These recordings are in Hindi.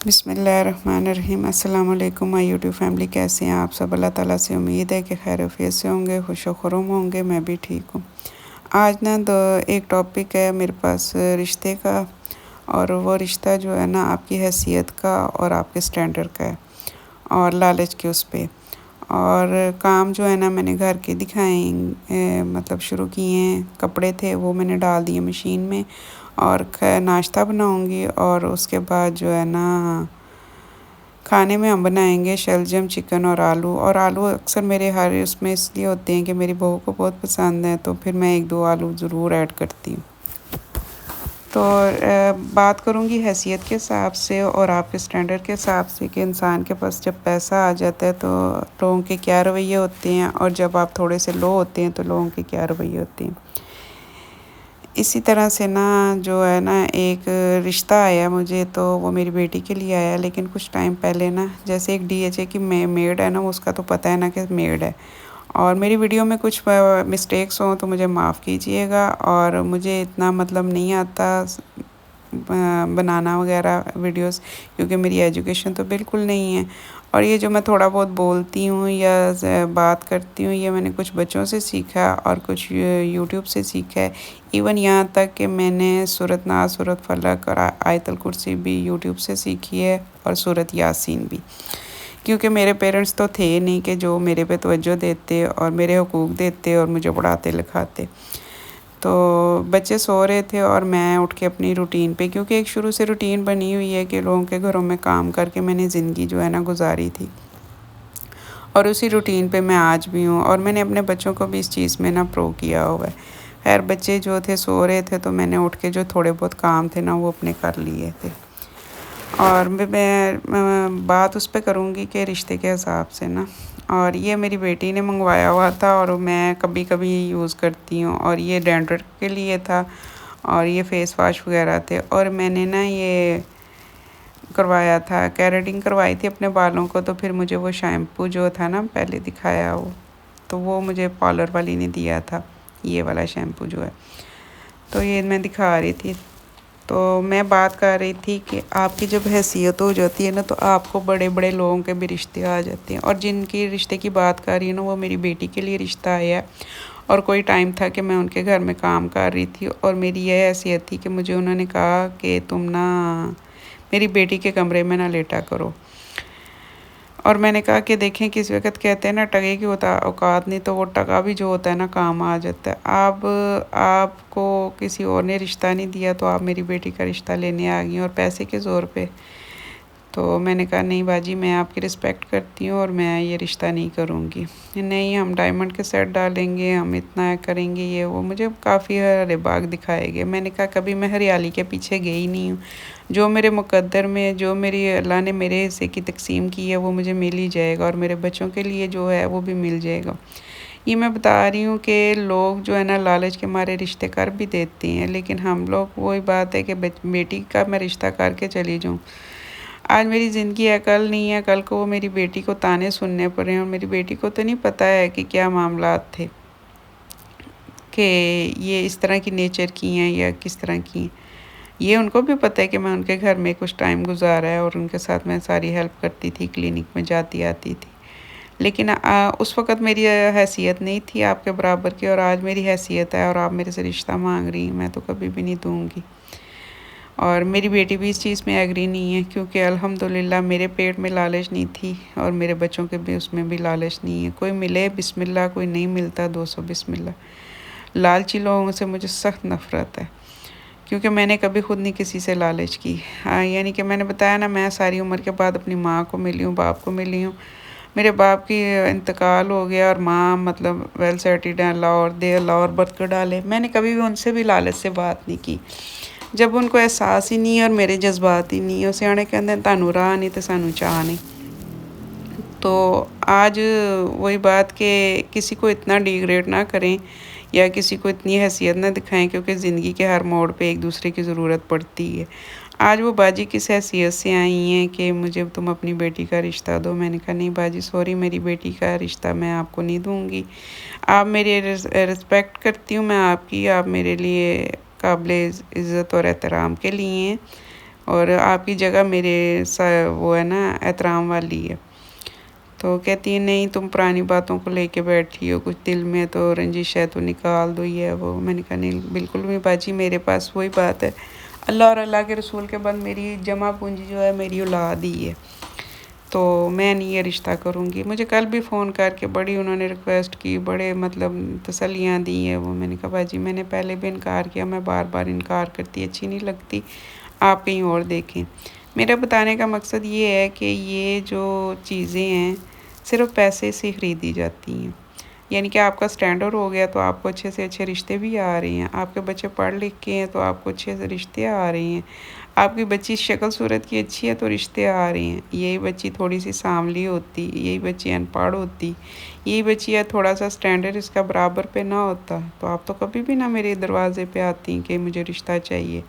बिस्मिल्लाहिर्रहमानिर्रहीम। अस्सलाम वालेकुम माय यूट्यूब फैमिली, कैसे हैं आप सब। अल्लाह ताला से उम्मीद है कि खैर आफियत से होंगे, खुश व खुर्म होंगे। मैं भी ठीक हूँ। आज ना एक टॉपिक है मेरे पास रिश्ते का, और वो रिश्ता जो है ना आपकी हैसियत का और आपके स्टैंडर्ड का है, और लालच के उस पे। और काम जो है ना मैंने घर के दिखाए, मतलब शुरू किए हैं। कपड़े थे वो मैंने डाल दिए मशीन में, और नाश्ता बनाऊंगी। और उसके बाद जो है ना खाने में हम बनाएंगे शलजम चिकन और आलू। और आलू अक्सर मेरे हर उसमें इसलिए होते हैं कि मेरी बहू को बहुत पसंद है, तो फिर मैं 1-2 आलू ज़रूर ऐड करती हूँ। तो बात करूँगी हैसियत के हिसाब से और आपके स्टैंडर्ड के हिसाब से कि इंसान के पास जब पैसा आ जाता है तो लोगों के क्या रवैये होते हैं, और जब आप थोड़े से लो होते हैं तो लोगों के क्या रवैये होते हैं। इसी तरह से ना जो है ना एक रिश्ता आया मुझे, तो वो मेरी बेटी के लिए आया। लेकिन कुछ टाइम पहले ना, जैसे एक डीएचए की मेड है ना, उसका तो पता है ना कि मेड है। और मेरी वीडियो में कुछ मिस्टेक्स हों तो मुझे माफ़ कीजिएगा। और मुझे इतना मतलब नहीं आता बनाना वगैरह वीडियोस, क्योंकि मेरी एजुकेशन तो बिल्कुल नहीं है। और ये जो मैं थोड़ा बहुत बोलती हूँ या बात करती हूँ, ये मैंने कुछ बच्चों से सीखा और कुछ यूट्यूब से सीखा है। इवन यहाँ तक कि मैंने सूरत नाज़, सूरत फलक और आयतल कुर्सी भी यूट्यूब से सीखी है, और सूरत यासीन भी। क्योंकि मेरे पेरेंट्स तो थे नहीं कि जो मेरे पे तवज्जो देते और मेरे हुकूक देते और मुझे पढ़ाते लिखाते। तो बच्चे सो रहे थे और मैं उठ के अपनी रूटीन पे, क्योंकि एक शुरू से रूटीन बनी हुई है कि लोगों के घरों में काम करके मैंने ज़िंदगी जो है ना गुजारी थी, और उसी रूटीन पे मैं आज भी हूँ। और मैंने अपने बच्चों को भी इस चीज़ में ना प्रो किया हुआ है। खैर बच्चे जो थे सो रहे थे, तो मैंने उठ के जो थोड़े बहुत काम थे ना वो अपने कर लिए थे। और मैं बात उस पे करूँगी कि रिश्ते के हिसाब से ना। और ये मेरी बेटी ने मंगवाया हुआ था और मैं कभी कभी यूज़ करती हूँ। और ये डैंड्रफ के लिए था, और ये फेस वाश वगैरह थे। और मैंने ना ये करवाया था, केराटिन करवाई थी अपने बालों को। तो फिर मुझे वो शैम्पू जो था ना पहले दिखाया वो, तो वो मुझे पार्लर वाली ने दिया था, ये वाला शैम्पू जो है। तो ये मैं दिखा रही थी। तो मैं बात कर रही थी कि आपकी जब हैसियत हो जाती है ना, तो आपको बड़े बड़े लोगों के भी रिश्ते आ जाते हैं। और जिनकी रिश्ते की बात कर रही है ना, वो मेरी बेटी के लिए रिश्ता आया है। और कोई टाइम था कि मैं उनके घर में काम कर रही थी, और मेरी यह हैसियत थी कि मुझे उन्होंने कहा कि तुम ना मेरी बेटी के कमरे में ना लेटा करो। और मैंने कहा कि देखें, किस वक्त कहते हैं ना टके की होता औकात नहीं, तो वो टका भी जो होता है ना काम आ जाता है। अब आपको किसी और ने रिश्ता नहीं दिया, तो आप मेरी बेटी का रिश्ता लेने आ गई और पैसे के ज़ोर पे। तो मैंने कहा नहीं बाजी, मैं आपकी रिस्पेक्ट करती हूँ और मैं ये रिश्ता नहीं करूँगी। नहीं, हम डायमंड के सेट डालेंगे, हम इतना करेंगे, ये वो मुझे काफ़ी हरे बाग दिखाए गए। मैंने कहा कभी मैं हरियाली के पीछे गई नहीं हूँ। जो मेरे मुकद्दर में, जो मेरी अल्लाह ने मेरे हिस्से की तकसीम की है, वो मुझे मिल ही जाएगा, और मेरे बच्चों के लिए जो है वो भी मिल जाएगा। ये मैं बता रही हूँ कि लोग जो है ना लालच के मारे रिश्ते कर भी देते हैं, लेकिन हम लोग, वही बात है कि बेटी का मैं रिश्ता करके चली जाऊँ। आज मेरी ज़िंदगी है, कल नहीं है। कल को वो मेरी बेटी को ताने सुनने पड़े, और मेरी बेटी को तो नहीं पता है कि क्या मामलात थे, कि ये इस तरह की नेचर की हैं या किस तरह की हैं। ये उनको भी पता है कि मैं उनके घर में कुछ टाइम गुजारा है, और उनके साथ मैं सारी हेल्प करती थी, क्लिनिक में जाती आती थी। लेकिन उस वक़्त मेरी हैसियत नहीं थी आपके बराबर की, और आज मेरी हैसियत है और आप मेरे से रिश्ता मांग रही हैं, मैं तो कभी भी नहीं दूँगी। और मेरी बेटी भी इस चीज़ में एग्री नहीं है, क्योंकि अल्हम्दुलिल्लाह मेरे पेट में लालच नहीं थी, और मेरे बच्चों के भी उसमें भी लालच नहीं है। कोई मिले बिस्मिल्लाह, कोई नहीं मिलता 200 बिस्मिल्लाह। लालची लोगों से मुझे सख्त नफ़रत है, क्योंकि मैंने कभी खुद नहीं किसी से लालच की। हाँ, यानी कि मैंने बताया ना, मैं सारी उम्र के बाद अपनी माँ को मिली हूँ, बाप को मिली हूँ। मेरे बाप की इंतकाल हो गया, और माँ मतलब वेल सेटिल्ड है, अल्लाह और दे, अल्लाह और बरकत डाले। मैंने कभी भी उनसे भी लालच से बात नहीं की, जब उनको एहसास ही नहीं है और मेरे जज्बात ही नहीं है। सियाने कहते तानू राह नहीं तो सानू चाह नहीं। तो आज वही बात कि किसी को इतना डिग्रेड ना करें, या किसी को इतनी हैसियत ना दिखाएं, क्योंकि ज़िंदगी के हर मोड़ पे एक दूसरे की ज़रूरत पड़ती है। आज वो बाजी किस हैसियत से आई हैं कि मुझे तुम अपनी बेटी का रिश्ता दो। मैंने कहा नहीं बाजी सॉरी, मेरी बेटी का रिश्ता मैं आपको नहीं दूँगी। आप मेरी रिस्पेक्ट करती हूँ मैं आपकी, आप मेरे लिए काबिल इज़्ज़त और एहतराम के लिए हैं, और आपकी जगह मेरे वो है ना एहतराम वाली है। तो कहती है नहीं तुम पुरानी बातों को लेके बैठी हो, कुछ दिल में तो रंजिश है तो निकाल दो ये वो। मैंने कहा नहीं बिल्कुल भी बाजी, मेरे पास वही बात है, अल्लाह और अल्लाह के रसूल के बाद मेरी जमा पूंजी जो है मेरी औलाद ही है, तो मैं नहीं ये रिश्ता करूँगी। मुझे कल भी फ़ोन करके बड़ी उन्होंने रिक्वेस्ट की, बड़े मतलब तसल्लियाँ दी है वो। मैंने कहा बाजी मैंने पहले भी इनकार किया, मैं बार बार इनकार करती, अच्छी नहीं लगती, आप कहीं और देखें। मेरा बताने का मकसद ये है कि ये जो चीज़ें हैं सिर्फ पैसे से ख़रीदी जाती हैं। यानी कि आपका स्टैंडर्ड हो गया तो आपको अच्छे से अच्छे रिश्ते भी आ रहे हैं, आपके बच्चे पढ़ लिख के हैं तो आपको अच्छे से रिश्ते आ रहे हैं, आपकी बच्ची शक्ल सूरत की अच्छी है तो रिश्ते आ रहे हैं। यही बच्ची थोड़ी सी सांवली होती, यही बच्ची अनपढ़ होती, यही बच्ची या थोड़ा सा स्टैंडर्ड इसका बराबर पे ना होता तो आप तो कभी भी ना मेरे दरवाज़े पे आती कि मुझे रिश्ता चाहिए।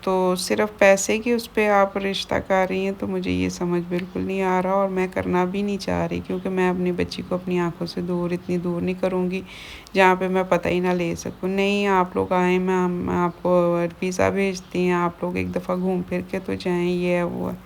तो सिर्फ़ पैसे की उस पे आप रिश्ता कर रही हैं, तो मुझे ये समझ बिल्कुल नहीं आ रहा और मैं करना भी नहीं चाह रही, क्योंकि मैं अपनी बच्ची को अपनी आँखों से दूर इतनी दूर नहीं करूँगी जहाँ पे मैं पता ही ना ले सकूँ। नहीं आप लोग आएँ, मैं आपको वीज़ा भेजती हैं, आप लोग एक दफ़ा घूम फिर के तो जाएँ, ये है वो है।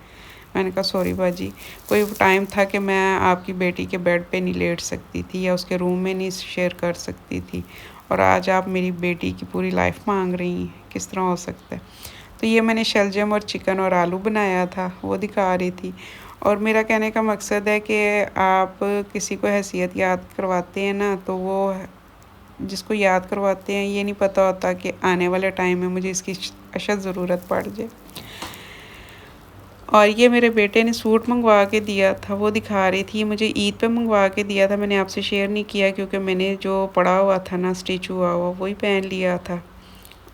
मैंने कहा सॉरी बाजी, कोई टाइम था कि मैं आपकी बेटी के बेड पे नहीं लेट सकती थी या उसके रूम में नहीं शेयर कर सकती थी, और आज आप मेरी बेटी की पूरी लाइफ मांग रही हैं, किस तरह हो सकता है। तो ये मैंने शलजम और चिकन और आलू बनाया था, वो दिखा रही थी। और मेरा कहने का मकसद है कि आप किसी को हैसियत याद करवाते हैं ना, तो वो जिसको याद करवाते हैं ये नहीं पता होता कि आने वाले टाइम में मुझे इसकी अशद ज़रूरत पड़ जाए। और ये मेरे बेटे ने सूट मंगवा के दिया था, वो दिखा रही थी, मुझे ईद पे मंगवा के दिया था, मैंने आपसे शेयर नहीं किया क्योंकि मैंने जो पड़ा हुआ था ना स्टिच हुआ हुआ वही पहन लिया था,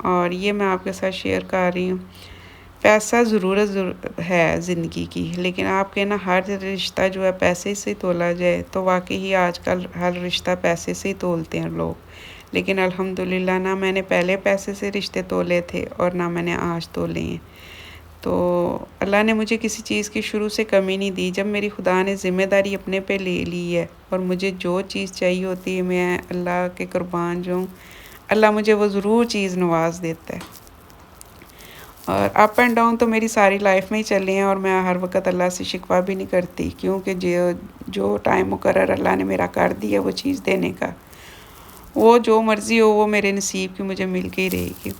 और ये मैं आपके साथ शेयर कर रही हूँ। पैसा ज़रूरत है ज़िंदगी की, लेकिन आपके ना हर रिश्ता जो है पैसे से तोला जाए तो वाकई ही आजकल हर रिश्ता पैसे से ही तोलते हैं लोग। लेकिन अल्हम्दुलिल्लाह ना मैंने पहले पैसे से रिश्ते तोले थे और ना मैंने आज तोले हैं। तो अल्लाह ने मुझे किसी चीज़ की शुरू से कमी नहीं दी। जब मेरी खुदा ने ज़िम्मेदारी अपने पे ले ली है और मुझे जो चीज़ चाहिए होती है, मैं अल्लाह के कुर्बान जाऊँ, अल्लाह मुझे वो ज़रूर चीज़ नवाज़ देता है। और अप एंड डाउन तो मेरी सारी लाइफ में ही चले हैं और मैं हर वक्त अल्लाह से शिकवा भी नहीं करती, क्योंकि जो टाइम मुकर्रर अल्लाह ने मेरा कर दिया वो चीज़ देने का, वो जो मर्ज़ी हो वो मेरे नसीब की मुझे मिल के ही रहेगी।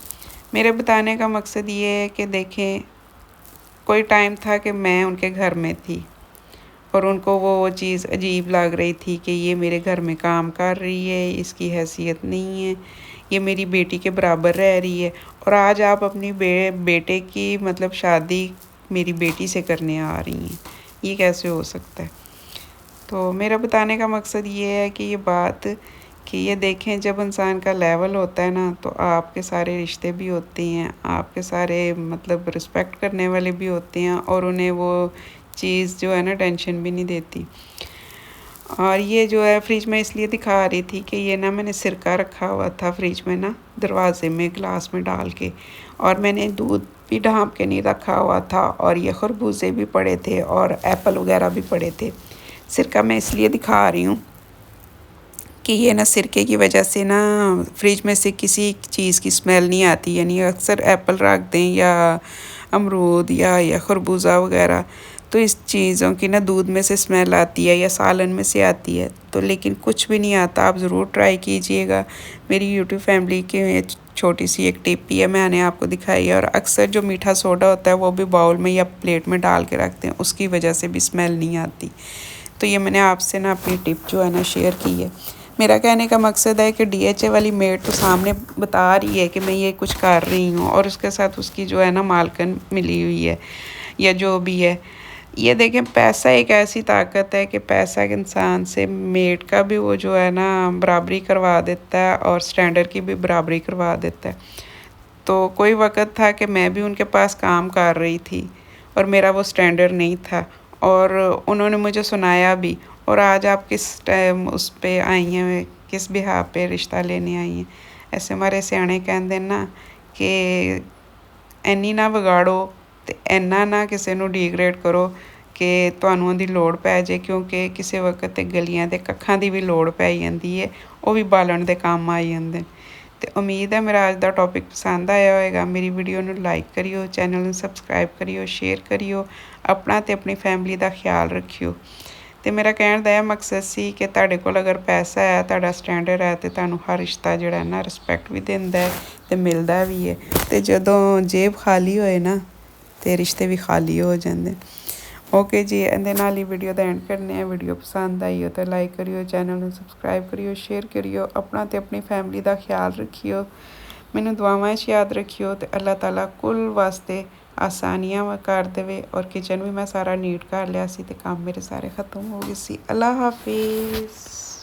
मेरे बताने का मकसद ये है कि देखें, कोई टाइम था कि मैं उनके घर में थी और उनको वो चीज़ अजीब लग रही थी कि ये मेरे घर में काम कर रही है, इसकी हैसियत नहीं है, ये मेरी बेटी के बराबर रह रही है, और आज आप अपनी बेटे की मतलब शादी मेरी बेटी से करने आ रही हैं, ये कैसे हो सकता है। तो मेरा बताने का मकसद ये है कि ये बात कि ये देखें, जब इंसान का लेवल होता है ना तो आपके सारे रिश्ते भी होते हैं, आपके सारे मतलब रिस्पेक्ट करने वाले भी होते हैं और उन्हें वो चीज़ जो है ना टेंशन भी नहीं देती। और ये जो है फ्रिज में इसलिए दिखा रही थी कि ये ना मैंने सिरका रखा हुआ था फ्रिज में ना दरवाज़े में ग्लास में डाल के, और मैंने दूध भी ढाँप के नहीं रखा हुआ था, और ये खरबूजे भी पड़े थे और एप्पल वगैरह भी पड़े थे। सिरका मैं इसलिए दिखा रही हूँ कि ये ना सिरके की वजह से ना फ्रिज में से किसी चीज़ की स्मेल नहीं आती, यानी अक्सर एप्पल रख दें या अमरूद या खरबूजा वगैरह, तो इस चीज़ों की ना दूध में से स्मेल आती है या सालन में से आती है, तो लेकिन कुछ भी नहीं आता। आप ज़रूर ट्राई कीजिएगा। मेरी यूट्यूब फैमिली की छोटी सी एक टिप ही है, मैंने आपको दिखाई है। और अक्सर जो मीठा सोडा होता है वो भी बाउल में या प्लेट में डाल के रखते हैं, उसकी वजह से भी स्मेल नहीं आती। तो ये मैंने आपसे ना अपनी टिप जो है ना शेयर की है। मेरा कहने का मकसद है कि डीएचए वाली मेड तो सामने बता रही है कि मैं ये कुछ कर रही हूँ, और उसके साथ उसकी जो है ना मालकिन मिली हुई है या जो भी है। ये देखें, पैसा एक ऐसी ताकत है कि पैसा इंसान से मेड का भी वो जो है ना बराबरी करवा देता है और स्टैंडर्ड की भी बराबरी करवा देता है। तो कोई वक़्त था कि मैं भी उनके पास काम कर रही थी और मेरा वो स्टैंडर्ड नहीं था, और उन्होंने मुझे सुनाया भी। और आज आप किस टाइम उस पे आई हैं, किस बिहाफ़ पे रिश्ता लेने आई हैं। ऐसे हमारे सियाने कहते ना कि ਐਨੀ ਨਾ ਵਿਗਾੜੋ ਤੇ ਇੰਨਾ ਨਾ ਕਿਸੇ ਨੂੰ ਡੀਗਰੇਡ ਕਰੋ ਕਿ ਤੁਹਾਨੂੰ ਉਹਦੀ ਲੋੜ ਪੈ ਜੇ, ਕਿਉਂਕਿ ਕਿਸੇ ਵਕਤ ਤੇ ਗਲੀਆਂ ਦੇ ਕੱਖਾਂ ਦੀ ਵੀ ਲੋੜ ਪੈ ਜਾਂਦੀ ਹੈ, ਉਹ ਵੀ ਬਾਲਣ ਦੇ ਕੰਮ ਆ ਜਾਂਦੇ। ਤੇ ਉਮੀਦ ਹੈ ਮੇਰਾ ਅੱਜ ਦਾ ਟੌਪਿਕ ਪਸੰਦ ਆਇਆ ਹੋਵੇਗਾ। ਮੇਰੀ ਵੀਡੀਓ ਨੂੰ ਲਾਈਕ ਕਰਿਓ, ਚੈਨਲ ਨੂੰ ਸਬਸਕ੍ਰਾਈਬ ਕਰਿਓ, ਸ਼ੇਅਰ ਕਰਿਓ, ਆਪਣਾ ਤੇ ਆਪਣੀ ਫੈਮਿਲੀ ਦਾ ਖਿਆਲ ਰੱਖਿਓ। ਤੇ ਮੇਰਾ ਕਹਿਣ ਦਾ ਇਹ ਮਕਸਦ ਸੀ ਕਿ ਤੁਹਾਡੇ ਕੋਲ ਅਗਰ ਪੈਸਾ ਹੈ, ਤੁਹਾਡਾ ਸਟੈਂਡਰਡ ਹੈ, ਤੇ ਤੁਹਾਨੂੰ ਹਰ ਰਿਸ਼ਤਾ ਜਿਹੜਾ ਨਾ ਰਿਸਪੈਕਟ ਵੀ ਦਿੰਦਾ ਹੈ ਤੇ ਮਿਲਦਾ ਵੀ ਹੈ। ਤੇ ਜਦੋਂ ਜੇਬ ਖਾਲੀ ਹੋਏ ਨਾ ਤੇ ਰਿਸ਼ਤੇ ਵੀ ਖਾਲੀ ਹੋ ਜਾਂਦੇ। ਓਕੇ ਜੀ, ਇਹਦੇ ਨਾਲ ਹੀ ਵੀਡੀਓ ਦਾ ਐਂਡ ਕਰਨੇ ਆ। ਵੀਡੀਓ ਪਸੰਦ ਆਈ ਹੋ ਤਾਂ ਲਾਈਕ ਕਰਿਓ, ਚੈਨਲ ਨੂੰ ਸਬਸਕ੍ਰਾਈਬ ਕਰਿਓ, ਸ਼ੇਅਰ ਕਰਿਓ, ਆਪਣਾ ਤੇ ਆਪਣੀ ਫੈਮਿਲੀ ਦਾ ਖਿਆਲ ਰੱਖਿਓ। ਮੈਨੂੰ ਦੁਆਵਾਂ 'ਚ ਯਾਦ ਰੱਖਿਓ ਤੇ ਅੱਲਾਹ ਤਾਲਾ ਕੁੱਲ ਵਾਸਤੇ ਆਸਾਨੀਆਂ ਕਰ ਦੇਵੇ। ਔਰ ਕਿਚਨ ਵੀ ਮੈਂ ਸਾਰਾ ਨੀਟ ਕਰ ਲਿਆ ਸੀ ਤੇ ਕੰਮ ਮੇਰੇ ਸਾਰੇ ਖ਼ਤਮ ਹੋ ਗਏ ਸੀ। ਅੱਲਾ ਹਾਫਿਜ਼।